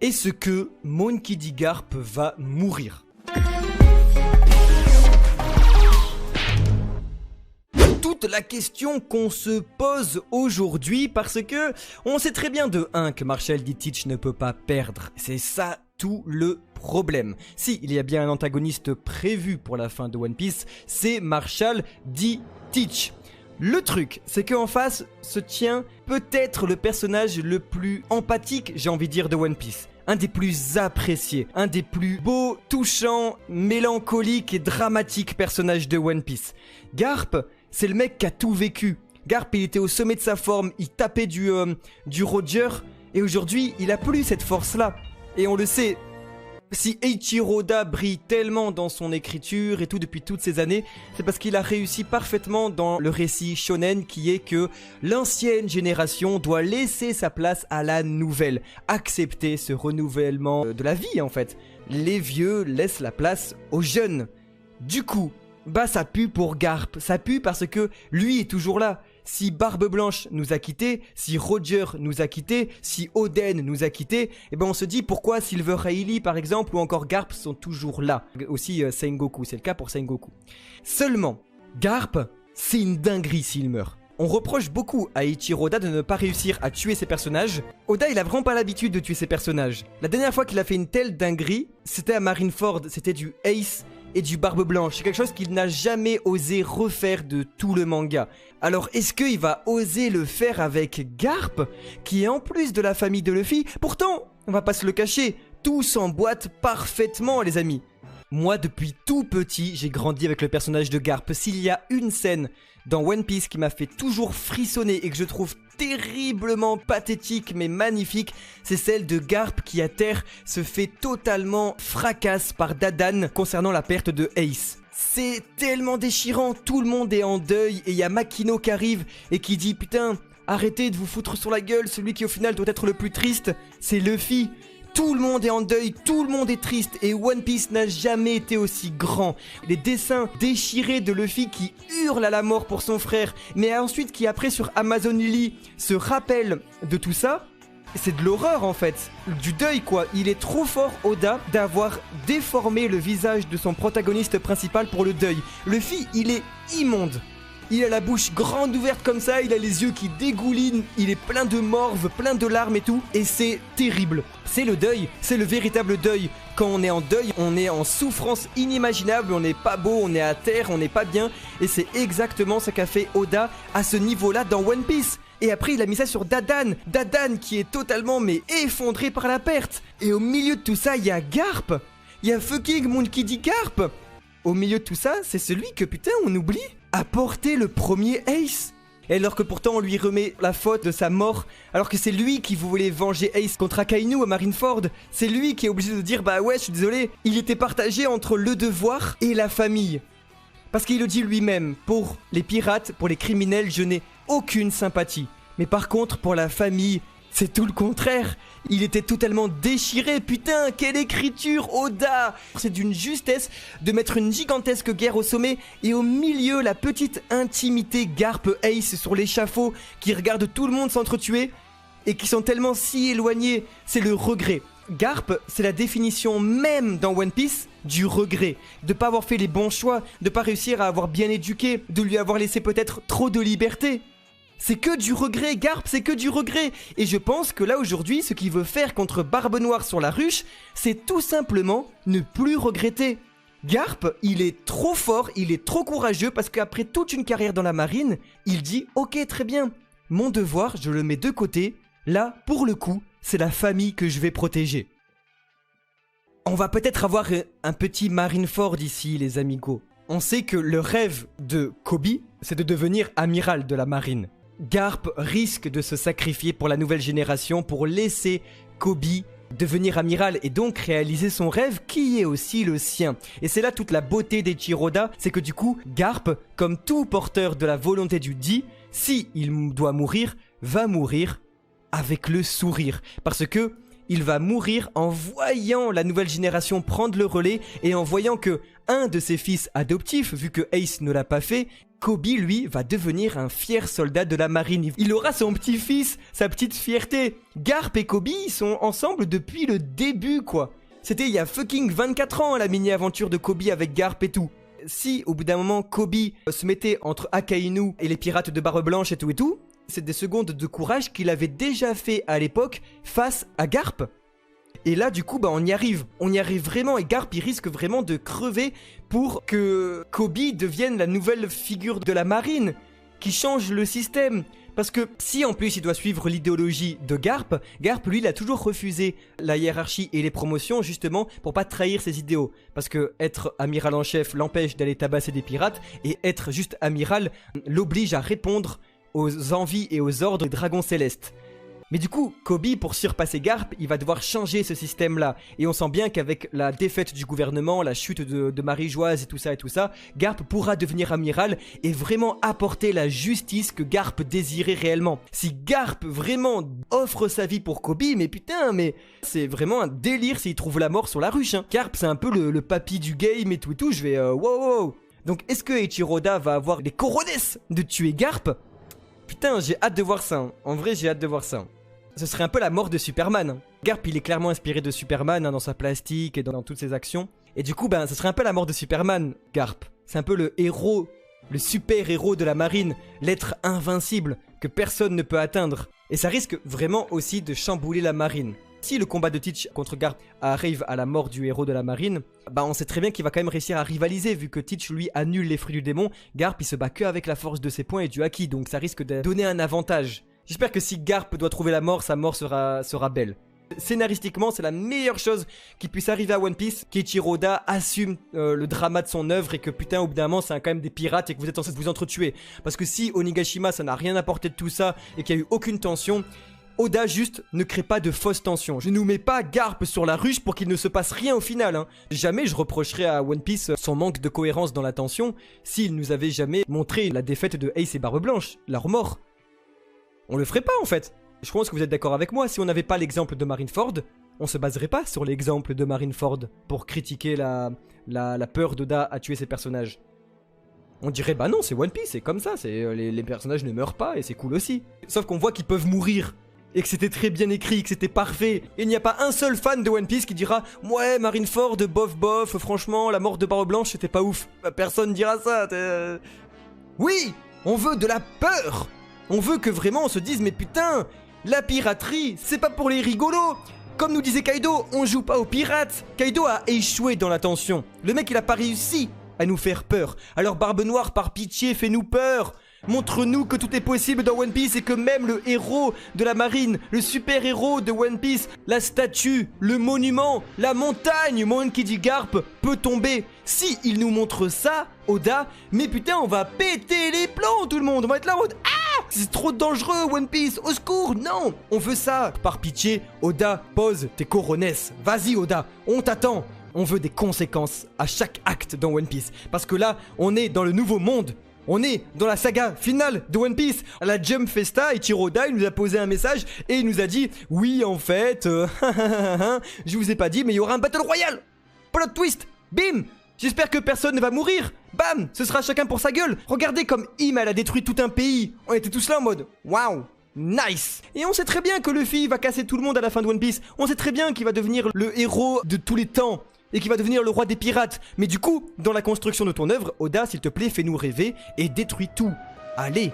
Est-ce que Monkey D. Garp va mourir? Toute la question qu'on se pose aujourd'hui parce que on sait très bien de 1 que Marshall D. Teach ne peut pas perdre. C'est ça tout le problème. Si il y a bien un antagoniste prévu pour la fin de One Piece, c'est Marshall D. Teach. Le truc, c'est qu'en face se tient peut-être le personnage le plus empathique, j'ai envie de dire, de One Piece. Un des plus appréciés, un des plus beaux, touchants, mélancoliques et dramatiques personnages de One Piece. Garp, c'est le mec qui a tout vécu. Garp, il était au sommet de sa forme, il tapait du Roger, et aujourd'hui, il a plus cette force-là. Et on le sait, si Eiichiro Oda brille tellement dans son écriture et tout depuis toutes ces années, c'est parce qu'il a réussi parfaitement dans le récit shonen qui est que l'ancienne génération doit laisser sa place à la nouvelle, accepter ce renouvellement de la vie en fait. Les vieux laissent la place aux jeunes. Du coup, bah ça pue pour Garp, ça pue parce que lui est toujours là. Si Barbe Blanche nous a quittés, si Roger nous a quittés, si Oden nous a quittés, eh ben on se dit pourquoi Silver Rayleigh par exemple ou encore Garp sont toujours là. Aussi Sengoku, c'est le cas pour Sengoku. Seulement, Garp, c'est une dinguerie s'il meurt. On reproche beaucoup à Eiichiro Oda de ne pas réussir à tuer ses personnages. Oda, il a vraiment pas l'habitude de tuer ses personnages. La dernière fois qu'il a fait une telle dinguerie, c'était à Marineford, c'était du Ace et du Barbe Blanche. C'est quelque chose qu'il n'a jamais osé refaire de tout le manga. Alors est-ce qu'il va oser le faire avec Garp, qui est en plus de la famille de Luffy? Pourtant, on va pas se le cacher, tout s'emboîte parfaitement les amis. Moi depuis tout petit, j'ai grandi avec le personnage de Garp. S'il y a une scène dans One Piece qui m'a fait toujours frissonner et que je trouve terriblement pathétique mais magnifique, c'est celle de Garp qui à terre se fait totalement fracasse par Dadan concernant la perte de Ace. C'est tellement déchirant, tout le monde est en deuil et il y a Makino qui arrive et qui dit putain, arrêtez de vous foutre sur la gueule, celui qui au final doit être le plus triste, c'est Luffy. Tout le monde est en deuil, tout le monde est triste et One Piece n'a jamais été aussi grand. Les dessins déchirés de Luffy qui hurle à la mort pour son frère, mais ensuite qui après sur Amazon Lily se rappelle de tout ça, c'est de l'horreur en fait, du deuil quoi. Il est trop fort Oda d'avoir déformé le visage de son protagoniste principal pour le deuil. Luffy, il est immonde. Il a la bouche grande ouverte comme ça, il a les yeux qui dégoulinent, il est plein de morve, plein de larmes et tout, et c'est terrible. C'est le deuil, c'est le véritable deuil. Quand on est en deuil, on est en souffrance inimaginable, on n'est pas beau, on est à terre, on n'est pas bien, et c'est exactement ce qu'a fait Oda à ce niveau-là dans One Piece. Et après il a mis ça sur Dadan, Dadan qui est totalement mais effondré par la perte. Et au milieu de tout ça, il y a Garp, il y a fucking Monkey D. Garp. Au milieu de tout ça, c'est celui que putain on oublie a porté le premier Ace. Et alors que pourtant on lui remet la faute de sa mort, alors que c'est lui qui voulait venger Ace contre Akainu à Marineford, c'est lui qui est obligé de dire bah ouais je suis désolé, il était partagé entre le devoir et la famille. Parce qu'il le dit lui-même, pour les pirates, pour les criminels, je n'ai aucune sympathie. Mais par contre pour la famille, c'est tout le contraire. Il était totalement déchiré. Putain, quelle écriture, Oda! C'est d'une justesse de mettre une gigantesque guerre au sommet et au milieu la petite intimité Garp Ace sur l'échafaud qui regarde tout le monde s'entretuer et qui sont tellement si éloignés. C'est le regret. Garp, c'est la définition même dans One Piece du regret. De pas avoir fait les bons choix, de pas réussir à avoir bien éduqué, de lui avoir laissé peut-être trop de liberté. C'est que du regret, Garp, c'est que du regret. Et je pense que là aujourd'hui, ce qu'il veut faire contre Barbe Noire sur la ruche, c'est tout simplement ne plus regretter. Garp, il est trop fort, il est trop courageux parce qu'après toute une carrière dans la marine, il dit ok très bien, mon devoir, je le mets de côté. Là, pour le coup, c'est la famille que je vais protéger. On va peut-être avoir un petit Marineford ici, les amigos. On sait que le rêve de Kobe, c'est de devenir amiral de la marine. Garp risque de se sacrifier pour la nouvelle génération pour laisser Kobe devenir amiral et donc réaliser son rêve qui est aussi le sien. Et c'est là toute la beauté d'Eiichiro Oda, c'est que du coup, Garp, comme tout porteur de la volonté du Di, si il doit mourir, va mourir avec le sourire. Parce que il va mourir en voyant la nouvelle génération prendre le relais et en voyant que un de ses fils adoptifs, vu que Ace ne l'a pas fait, Kobe, lui, va devenir un fier soldat de la marine. Il aura son petit-fils, sa petite fierté. Garp et Kobe, ils sont ensemble depuis le début, quoi. C'était il y a fucking 24 ans, la mini-aventure de Kobe avec Garp et tout. Si, au bout d'un moment, Kobe se mettait entre Akainu et les pirates de Barbe Blanche et tout, c'est des secondes de courage qu'il avait déjà fait à l'époque face à Garp. Et là, du coup, on y arrive vraiment, et Garp, il risque vraiment de crever pour que Kobe devienne la nouvelle figure de la marine, qui change le système. Parce que si en plus il doit suivre l'idéologie de Garp, lui, il a toujours refusé la hiérarchie et les promotions, justement, pour pas trahir ses idéaux. Parce que être amiral en chef l'empêche d'aller tabasser des pirates, et être juste amiral l'oblige à répondre aux envies et aux ordres des dragons célestes. Mais du coup, Kobe, pour surpasser Garp, il va devoir changer ce système-là. Et on sent bien qu'avec la défaite du gouvernement, la chute de Marie-Joise et tout ça, Garp pourra devenir amiral et vraiment apporter la justice que Garp désirait réellement. Si Garp vraiment offre sa vie pour Kobe, mais putain, mais c'est vraiment un délire s'il trouve la mort sur la ruche. Garp, c'est un peu le papy du game et tout, je vais wow. Donc est-ce que Eiichiro Oda va avoir les cojones de tuer Garp? Putain, j'ai hâte de voir ça. En vrai, j'ai hâte de voir ça. Ce serait un peu la mort de Superman. Garp, il est clairement inspiré de Superman dans sa plastique et dans toutes ses actions. Et du coup, ce serait un peu la mort de Superman, Garp. C'est un peu le héros, le super-héros de la marine, l'être invincible que personne ne peut atteindre. Et ça risque vraiment aussi de chambouler la marine. Si le combat de Teach contre Garp arrive à la mort du héros de la marine, on sait très bien qu'il va quand même réussir à rivaliser vu que Teach lui annule les fruits du démon. Garp, il se bat que avec la force de ses poings et du haki, donc ça risque de donner un avantage. J'espère que si Garp doit trouver la mort, sa mort sera belle. Scénaristiquement, c'est la meilleure chose qui puisse arriver à One Piece, qu'Eiichiro Oda assume le drama de son œuvre et que putain, au bout d'un moment, c'est quand même des pirates et que vous êtes censés vous entretuer. Parce que si Onigashima, ça n'a rien apporté de tout ça et qu'il n'y a eu aucune tension, Oda juste ne crée pas de fausses tensions. Je ne nous mets pas Garp sur la ruche pour qu'il ne se passe rien au final. Jamais je reprocherais à One Piece son manque de cohérence dans la tension s'il nous avait jamais montré la défaite de Ace et Barbe Blanche, leur mort. On le ferait pas en fait. Je pense que vous êtes d'accord avec moi, si on n'avait pas l'exemple de Marineford, on se baserait pas sur l'exemple de Marineford pour critiquer la peur d'Oda à tuer ses personnages. On dirait non, c'est One Piece, c'est comme ça, les personnages ne meurent pas et c'est cool aussi. Sauf qu'on voit qu'ils peuvent mourir et que c'était très bien écrit, que c'était parfait. Et il n'y a pas un seul fan de One Piece qui dira « Ouais, Marineford, bof, franchement, la mort de Barbe Blanche, c'était pas ouf. » Personne dira ça. Oui, on veut de la peur. On veut que vraiment on se dise « Mais putain, la piraterie, c'est pas pour les rigolos !» Comme nous disait Kaido, on joue pas aux pirates. Kaido a échoué dans la tension. Le mec, il a pas réussi à nous faire peur. Alors Barbe Noire, par pitié, fais-nous peur. Montre-nous que tout est possible dans One Piece et que même le héros de la marine, le super-héros de One Piece, la statue, le monument, la montagne, Monkey D. Garp peut tomber. Si il nous montre ça, Oda, mais putain, on va péter les plombs tout le monde. On va être là en mode « Ah, c'est trop dangereux One Piece, au secours, non !» On veut ça. Par pitié, Oda, pose tes coronesses. Vas-y Oda, on t'attend. On veut des conséquences à chaque acte dans One Piece. Parce que là, on est dans le nouveau monde. On est dans la saga finale de One Piece. À la Jump Festa, Eiichiro Oda, il nous a posé un message et il nous a dit « Oui, en fait, je vous ai pas dit, mais il y aura un Battle Royale. Plot twist, bim. J'espère que personne ne va mourir. Bam, ce sera chacun pour sa gueule. Regardez comme Im, elle a détruit tout un pays. On était tous là en mode « Waouh, nice !» Et on sait très bien que Luffy va casser tout le monde à la fin de One Piece. On sait très bien qu'il va devenir le héros de tous les temps. Et qui va devenir le roi des pirates. Mais du coup, dans la construction de ton œuvre, Oda, s'il te plaît, fais-nous rêver et détruis tout. Allez,